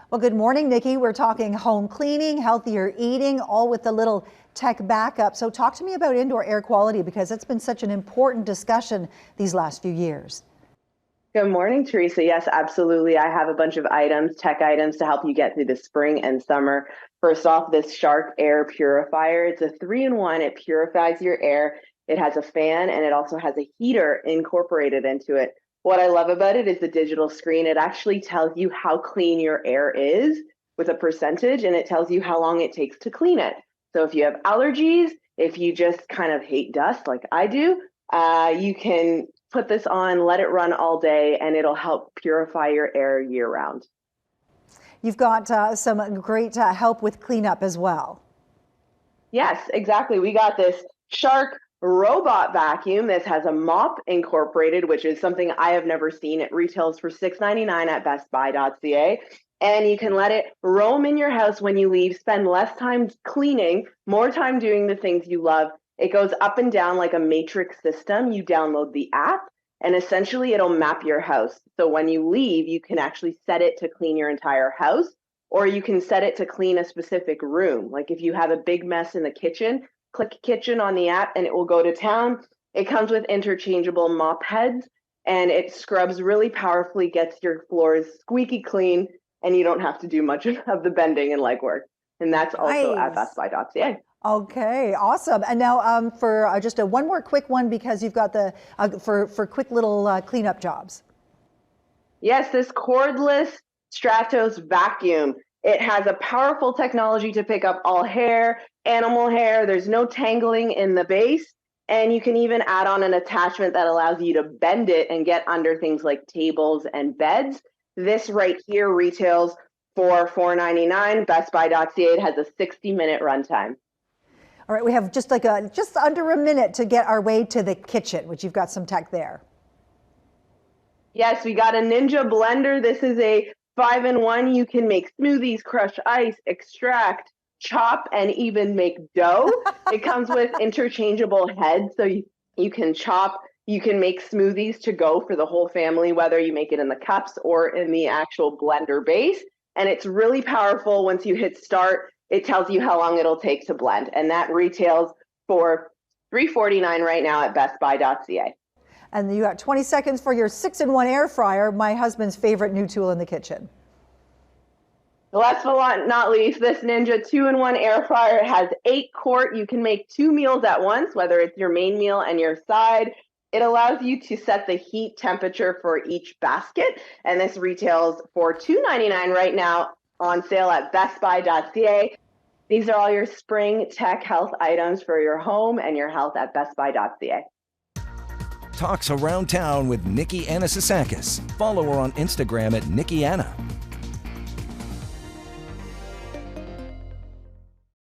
Well, good morning, Nikki. We're talking home cleaning, healthier eating, all with the little tech backup. So talk to me about indoor air quality, because it's been such an important discussion these last few years. Good morning, Teresa. Yes, absolutely. I have a bunch of items, tech items, to help you get through the spring and summer. First off, this Shark Air Purifier. It's a 3-in-1. It purifies your air. It has a fan and it also has a heater incorporated into it. What I love about it is the digital screen. It actually tells you how clean your air is with a percentage, and it tells you how long it takes to clean it. So if you have allergies, if you just kind of hate dust like I do, you can put this on, let it run all day, and it'll help purify your air year round. You've got some great help with cleanup as well. Yes, exactly. We got this Shark robot vacuum. This has a mop incorporated, which is something I have never seen. It retails for $6.99 at bestbuy.ca. And you can let it roam in your house when you leave, spend less time cleaning, more time doing the things you love. It goes up and down like a matrix system. You download the app and essentially it'll map your house. So when you leave, you can actually set it to clean your entire house, or you can set it to clean a specific room. Like if you have a big mess in the kitchen, click kitchen on the app and it will go to town. It comes with interchangeable mop heads and it scrubs really powerfully, gets your floors squeaky clean, and you don't have to do much of the bending and legwork. And that's also at bestbuy.ca. Okay, awesome. And now for just one more quick one, because you've got the for quick little cleanup jobs. Yes, this cordless Stratos vacuum. It has a powerful technology to pick up all hair, animal hair. There's no tangling in the base. And you can even add on an attachment that allows you to bend it and get under things like tables and beds. This right here retails for $4.99. bestbuy.ca. It has a 60-minute runtime. All right, we have just under a minute to get our way to the kitchen, which you've got some tech there. Yes, we got a Ninja blender. This is a 5-in-1. You can make smoothies, crush ice, extract, chop, and even make dough. It comes with interchangeable heads, so you can chop, you can make smoothies to go for the whole family, whether you make it in the cups or in the actual blender base. And it's really powerful. Once you hit start, it tells you how long it'll take to blend. And that retails for $3.49 right now at bestbuy.ca. And you got 20 seconds for your 6-in-1 air fryer, my husband's favorite new tool in the kitchen. Last but not least, this Ninja 2-in-1 air fryer has 8-quart. You can make 2 meals at once, whether it's your main meal and your side. It allows you to set the heat temperature for each basket. And this retails for $2.99 right now, on sale at bestbuy.ca. These are all your spring tech health items for your home and your health at bestbuy.ca. Talks around town with Niki Anastasakis. Follow her on Instagram at Niki Anna.